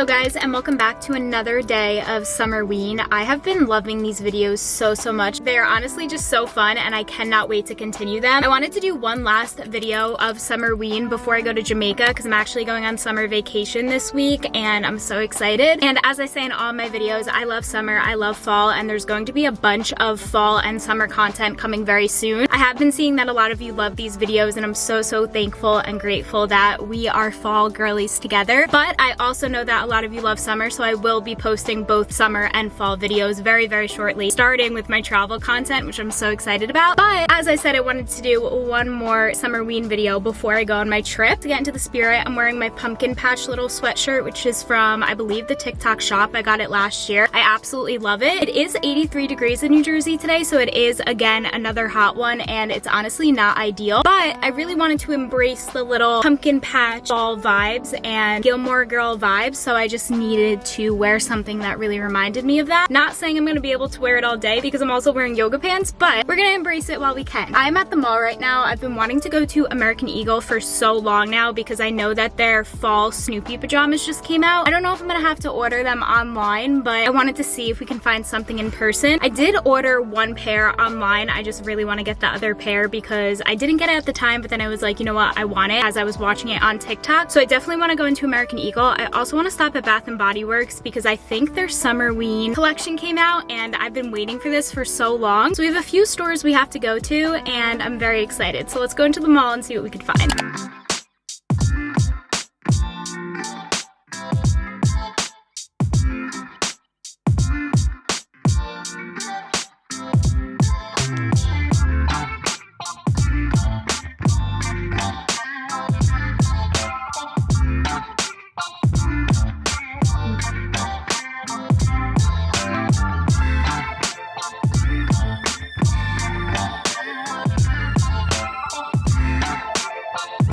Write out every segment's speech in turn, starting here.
Hello guys, and welcome back to another day of Summerween. I have been loving these videos so much. They are honestly just so fun and I cannot wait to continue them. I wanted to do one last video of Summerween before I go to Jamaica because I'm actually going on summer vacation this week and I'm so excited. And as I say in all my videos, I love summer, I love fall, and there's going to be a bunch of fall and summer content coming very soon. I have been seeing that a lot of you love these videos and I'm so thankful and grateful that we are fall girlies together. But I also know that a lot of you love summer, so I will be posting both summer and fall videos very shortly, starting with my travel content, which I'm so excited about. But as I said, I wanted to do one more Summerween video before I go on my trip. To get into the spirit, I'm wearing my pumpkin patch little sweatshirt, which is from, I believe, the TikTok shop. I got it last year. I absolutely love it. It is 83 degrees in New Jersey today, so it is, again, another hot one, and it's honestly not ideal. But I really wanted to embrace the little pumpkin patch fall vibes and Gilmore Girl vibes, so I just needed to wear something that really reminded me of that. Not saying I'm gonna be able to wear it all day because I'm also wearing yoga pants, but we're gonna embrace it while we can. I'm at the mall right now. I've been wanting to go to American Eagle for so long now because I know that their fall Snoopy pajamas just came out. I don't know if I'm gonna have to order them online, but I wanted to see if we can find something in person. I did order one pair online. I just really want to get the other pair because I didn't get it at the time, but then I was like, you know what, I want it as I was watching it on TikTok. So I definitely want to go into American Eagle. I also want to stop at Bath & Body Works because I think their Summerween collection came out and I've been waiting for this for so long. So we have a few stores we have to go to and I'm very excited. So let's go into the mall and see what we can find.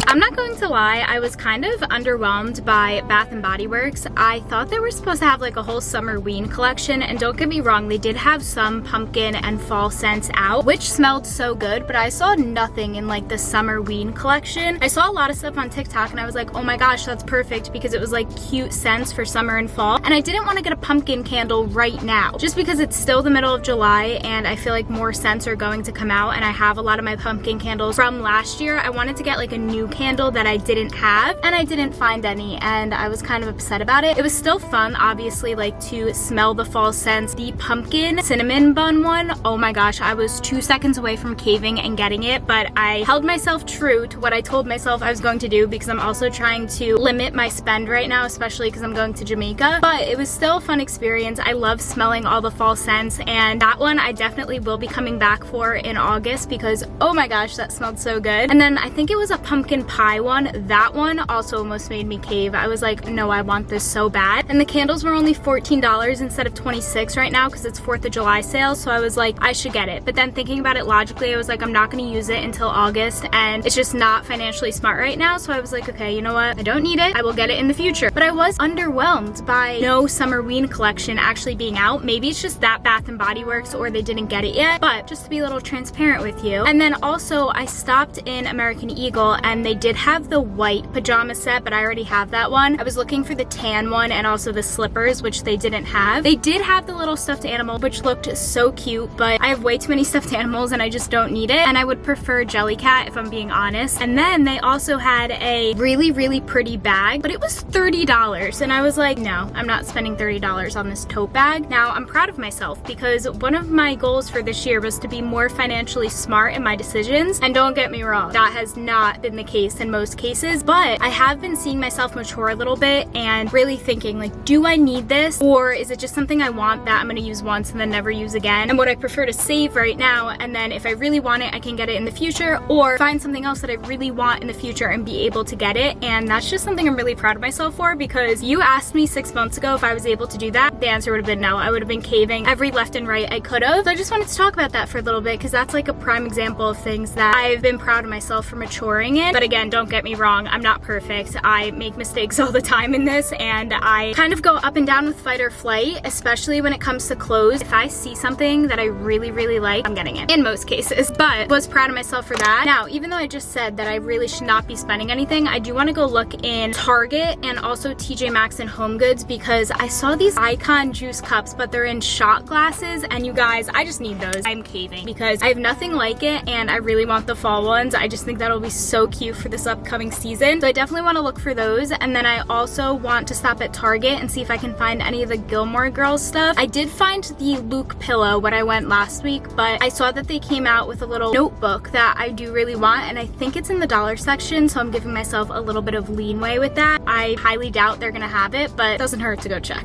I'm not going to lie, I was kind of underwhelmed by Bath & Body Works. I thought they were supposed to have like a whole Summerween collection, and don't get me wrong, they did have some pumpkin and fall scents out, which smelled so good, but I saw nothing in like the Summerween collection. I saw a lot of stuff on TikTok and I was like, oh my gosh, that's perfect because it was like cute scents for summer and fall. And I didn't want to get a pumpkin candle right now, just because it's still the middle of July and I feel like more scents are going to come out, and I have a lot of my pumpkin candles from last year. I wanted to get like a new candle that I didn't have and I didn't find any, and I was kind of upset about it. It was still fun, obviously, like to smell the fall scents. The pumpkin cinnamon bun one, oh my gosh, I was 2 seconds away from caving and getting it, but I held myself true to what I told myself I was going to do because I'm also trying to limit my spend right now, especially because I'm going to Jamaica. But it was still a fun experience. I love smelling all the fall scents, and that one I definitely will be coming back for in August because oh my gosh, that smelled so good. And then I think it was a pumpkin pie one. That one also almost made me cave. I was like, no, I want this so bad. And the candles were only $14 instead of $26 right now because it's 4th of July sale, so I was like, I should get it. But then thinking about it logically, I was like, I'm not going to use it until August and it's just not financially smart right now. So I was like, okay, you know what, I don't need it, I will get it in the future. But I was underwhelmed by no Summerween collection actually being out. Maybe it's just that Bath & Body Works or they didn't get it yet, but just to be a little transparent with you. And then also I stopped in American Eagle and they did have the white pajama set, but I already have that one. I was looking for the tan one and also the slippers, which they didn't have. They did have the little stuffed animal, which looked so cute, but I have way too many stuffed animals and I just don't need it. And I would prefer Jellycat if I'm being honest. And then they also had a really pretty bag, but it was $30. And I was like, no, I'm not spending $30 on this tote bag. Now I'm proud of myself because one of my goals for this year was to be more financially smart in my decisions. And don't get me wrong, that has not been the case in most cases, but I have been seeing myself mature a little bit and really thinking like, do I need this, or is it just something I want that I'm gonna use once and then never use again? And would I prefer to save right now, and then if I really want it I can get it in the future, or find something else that I really want in the future and be able to get it? And that's just something I'm really proud of myself for, because you asked me 6 months ago if I was able to do that, the answer would have been no. I would have been caving every left and right I could have. So I just wanted to talk about that for a little bit because that's like a prime example of things that I've been proud of myself for maturing in. But again, Again, don't get me wrong, I'm not perfect. I make mistakes all the time in this, and I kind of go up and down with fight or flight, especially when it comes to clothes. If I see something that I really, really like, I'm getting it in most cases, but was proud of myself for that. Now, even though I just said that I really should not be spending anything, I do want to go look in Target and also TJMaxx and HomeGoods because I saw these icon juice cups, but they're in shot glasses, and you guys, I just need those. I'm caving because I have nothing like it, and I really want the fall ones. I just think that'll be so cute for this upcoming season. So I definitely want to look for those. And then I also want to stop at Target and see if I can find any of the Gilmore Girls stuff. I did find the Luke pillow when I went last week, but I saw that they came out with a little notebook that I do really want, and I think it's in the dollar section, so I'm giving myself a little bit of leeway with that. I highly doubt they're gonna have it, but it doesn't hurt to go check.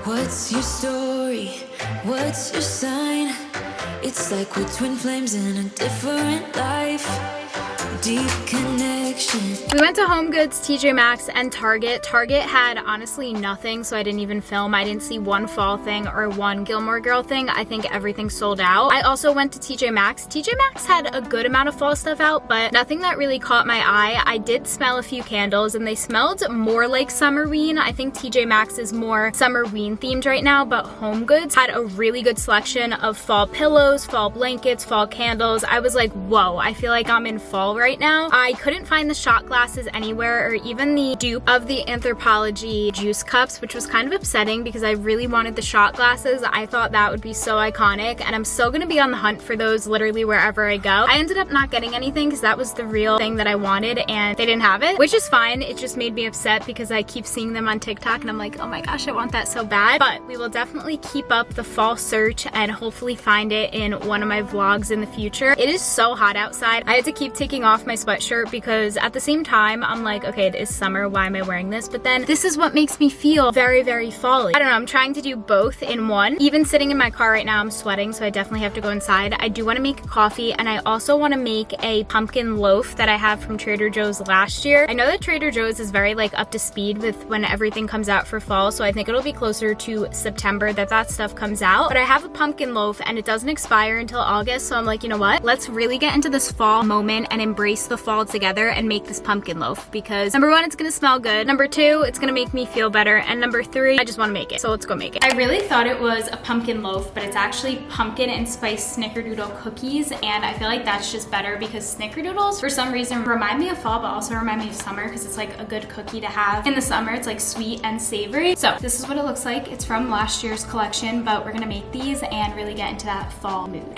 What's your story? What's your sign? It's like we're twin flames in a different life. Deep connection. We went to HomeGoods, TJMaxx, and Target. Target had honestly nothing, so I didn't even film. I didn't see one fall thing or one Gilmore Girl thing. I think everything sold out. I also went to TJMaxx. TJMaxx had a good amount of fall stuff out, but nothing that really caught my eye. I did smell a few candles, and they smelled more like Summerween. I think TJMaxx is more Summerween themed right now, but HomeGoods had a really good selection of fall pillows, fall blankets, fall candles. I was like, whoa, I feel like I'm in fall right now. I couldn't find the shot glasses anywhere, or even the dupe of the Anthropologie juice cups, which was kind of upsetting because I really wanted the shot glasses. I thought that would be so iconic, and I'm still gonna be on the hunt for those literally wherever I go. I ended up not getting anything because that was the real thing that I wanted, and they didn't have it, which is fine. It just made me upset because I keep seeing them on TikTok, and I'm like, oh my gosh, I want that so bad. But we will definitely keep up the fall search and hopefully find it in one of my vlogs in the future. It is so hot outside. I had to keep taking off my sweatshirt because at the same time I'm like, okay, it is summer, why am I wearing this? But then this is what makes me feel very, very fall-y. I don't know, I'm trying to do both in one. Even sitting in my car right now, I'm sweating, so I definitely have to go inside. I do want to make a coffee, and I also want to make a pumpkin loaf that I have from Trader Joe's last year. I know that Trader Joe's is very like up to speed with when everything comes out for fall, so I think it'll be closer to September that stuff comes out. But I have a pumpkin loaf, and it doesn't expire until August, so I'm like, you know what? Let's really get into this fall moment and embrace the fall together and make this pumpkin loaf, because number one, it's gonna smell good. Number two, it's gonna make me feel better. And number three, I just wanna make it. So let's go make it. I really thought it was a pumpkin loaf, but it's actually pumpkin and spice snickerdoodle cookies. And I feel like that's just better because snickerdoodles, for some reason, remind me of fall, but also remind me of summer because it's like a good cookie to have in the summer. It's like sweet and savory. So this is what it looks like. It's from last year's collection, but we're gonna make these and really get into that fall mood.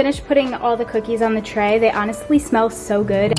Finished putting all the cookies on the tray. They honestly smell so good.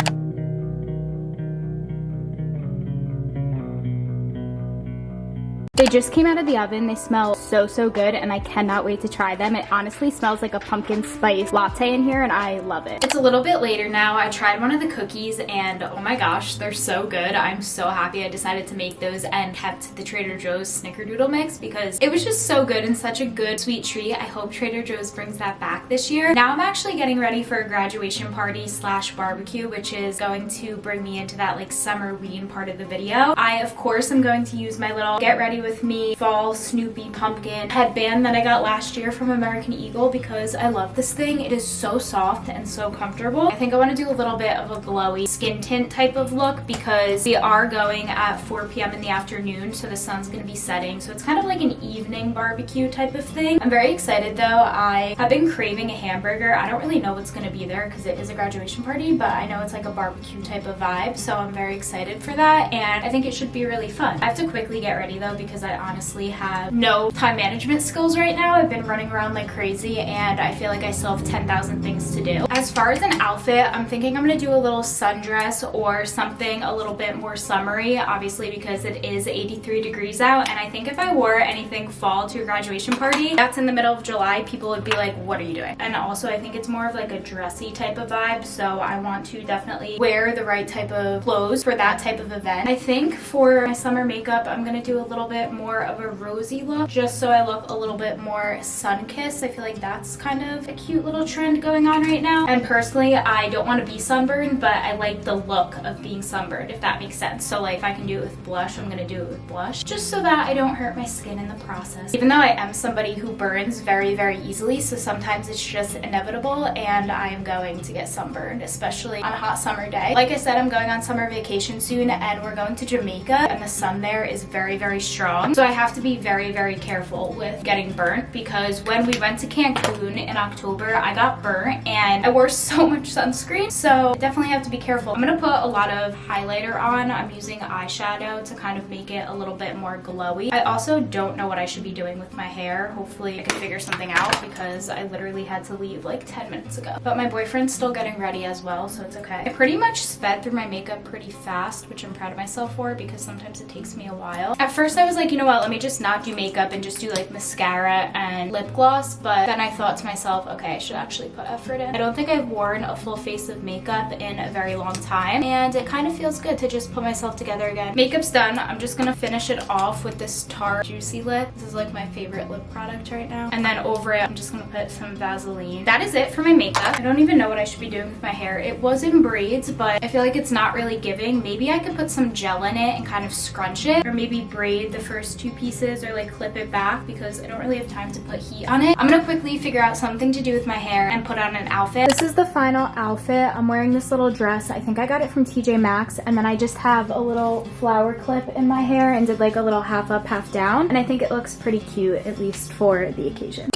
They just came out of the oven. They smell so, so good, and I cannot wait to try them. It honestly smells like a pumpkin spice latte in here, and I love it. It's a little bit later now. I tried one of the cookies, and oh my gosh, they're so good. I'm so happy I decided to make those and kept the Trader Joe's snickerdoodle mix because it was just so good and such a good sweet treat. I hope Trader Joe's brings that back this year. Now I'm actually getting ready for a graduation party / barbecue, which is going to bring me into that like Summerween part of the video. I, of course, am going to use my little get ready with with me fall Snoopy pumpkin headband that I got last year from American Eagle because I love this thing. It is so soft and so comfortable. I think I want to do a little bit of a glowy skin tint type of look because we are going at 4 p.m. in the afternoon, so the sun's going to be setting. So it's kind of like an evening barbecue type of thing. I'm very excited though. I have been craving a hamburger. I don't really know what's going to be there because it is a graduation party, but I know it's like a barbecue type of vibe, so I'm very excited for that, and I think it should be really fun. I have to quickly get ready though because I honestly have no time management skills right now. I've been running around like crazy and I feel like I still have 10,000 things to do. As far as an outfit, I'm thinking I'm gonna do a little sundress or something a little bit more summery, obviously because it is 83 degrees out, and I think if I wore anything fall to a graduation party that's in the middle of July, people would be like, what are you doing? And also I think it's more of like a dressy type of vibe, so I want to definitely wear the right type of clothes for that type of event. I think for my summer makeup, I'm gonna do a little bit more of a rosy look just so I look a little bit more sun-kissed. I feel like that's kind of a cute little trend going on right now. And personally, I don't want to be sunburned, but I like the look of being sunburned, if that makes sense. So like if I can do it with blush, I'm gonna do it with blush just so that I don't hurt my skin in the process. Even though I am somebody who burns very, very easily, so sometimes it's just inevitable and I am going to get sunburned, especially on a hot summer day. Like I said, I'm going on summer vacation soon and we're going to Jamaica and the sun there is very, very strong. So I have to be very, very careful with getting burnt because when we went to Cancun in October, I got burnt and I wore so much sunscreen. So definitely have to be careful. I'm gonna put a lot of highlighter on. I'm using eyeshadow to kind of make it a little bit more glowy. I also don't know what I should be doing with my hair. Hopefully I can figure something out because I literally had to leave like 10 minutes ago. But my boyfriend's still getting ready as well, so it's okay. I pretty much sped through my makeup pretty fast, which I'm proud of myself for because sometimes it takes me a while. At first I was like, you know what, let me just not do makeup and just do like mascara and lip gloss, but then I thought to myself, okay, I should actually put effort in. I don't think I've worn a full face of makeup in a very long time, and it kind of feels good to just put myself together again. Makeup's done. I'm just gonna finish it off with this Tarte Juicy Lip. This is like my favorite lip product right now. And then over it, I'm just gonna put some Vaseline. That is it for my makeup. I don't even know what I should be doing with my hair. It was in braids, but I feel like it's not really giving. Maybe I could put some gel in it and kind of scrunch it, or maybe braid the first two pieces or like clip it back because I don't really have time to put heat on it. I'm gonna quickly figure out something to do with my hair and put on an outfit. This is the final outfit. I'm wearing this little dress. I think I got it from TJMaxx, and then I just have a little flower clip in my hair and did like a little half up, half down, and I think it looks pretty cute, at least for the occasion.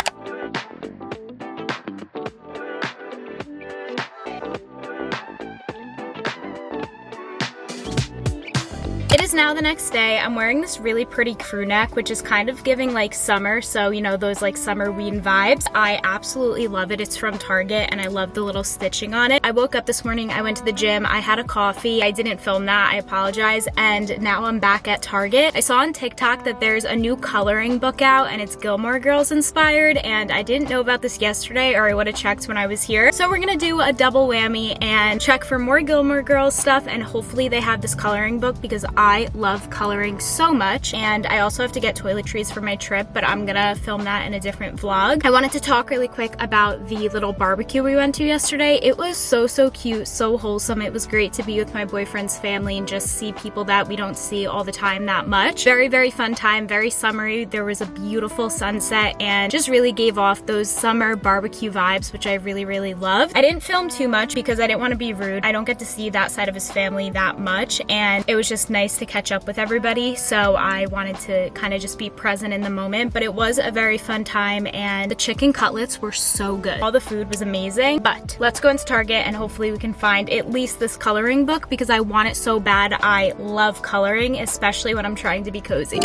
It is now the next day. I'm wearing this really pretty crew neck, which is kind of giving like summer, so you know, those like summerween vibes. I absolutely love it. It's from Target and I love the little stitching on it. I woke up this morning, I went to the gym, I had a coffee. I didn't film that, I apologize, and now I'm back at Target. I saw on TikTok that there's a new coloring book out and it's Gilmore Girls inspired, and I didn't know about this yesterday or I would have checked when I was here. So we're gonna do a double whammy and check for more Gilmore Girls stuff, and hopefully they have this coloring book because I love coloring so much. And I also have to get toiletries for my trip, but I'm gonna film that in a different vlog. I wanted to talk really quick about the little barbecue we went to yesterday. It was so cute, so wholesome. It was great to be with my boyfriend's family and just see people that we don't see all the time that much. Very fun time, very summery. There was a beautiful sunset and just really gave off those summer barbecue vibes, which I really loved. I didn't film too much because I didn't want to be rude. I don't get to see that side of his family that much, and it was just nice to catch up with everybody, so I wanted to kind of just be present in the moment. But it was a very fun time and the chicken cutlets were so good. All the food was amazing. But let's go into Target and hopefully we can find at least this coloring book because I want it so bad. I love coloring, especially when I'm trying to be cozy.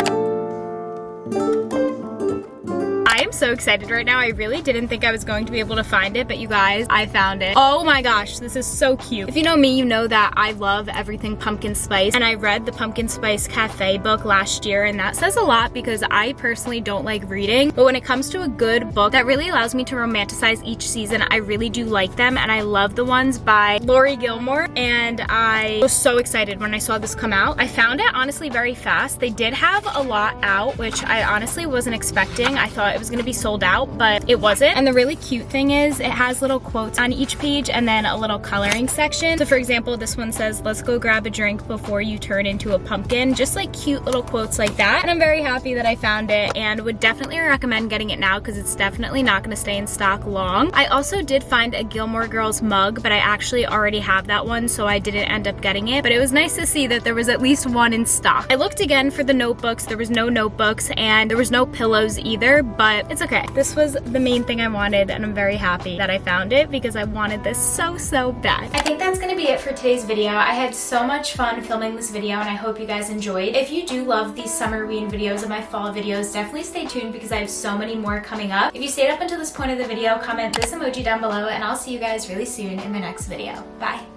I am so excited right now. I really didn't think I was going to be able to find it, but you guys, I found it. Oh my gosh, this is so cute. If you know me, you know that I love everything pumpkin spice, and I read the Pumpkin Spice Cafe book last year, and that says a lot because I personally don't like reading, but when it comes to a good book that really allows me to romanticize each season, I really do like them, and I love the ones by Lori Gilmore, and I was so excited when I saw this come out. I found it honestly very fast. They did have a lot out, which I honestly wasn't expecting. I thought it was gonna be sold out, but it wasn't. And the really cute thing is it has little quotes on each page and then a little coloring section. So for example, this one says, let's go grab a drink before you turn into a pumpkin. Just like cute little quotes like that. And I'm very happy that I found it and would definitely recommend getting it now because it's definitely not gonna stay in stock long. I also did find a Gilmore Girls mug, but I actually already have that one, so I didn't end up getting it. But it was nice to see that there was at least one in stock. I looked again for the notebooks. There was no notebooks and there was no pillows either, but it's okay. This was the main thing I wanted and I'm very happy that I found it because I wanted this so bad. I think that's gonna be it for today's video. I had so much fun filming this video and I hope you guys enjoyed. If you do love these Summerween videos and my fall videos, definitely stay tuned because I have so many more coming up. If you stayed up until this point of the video, comment this emoji down below and I'll see you guys really soon in my next video. Bye.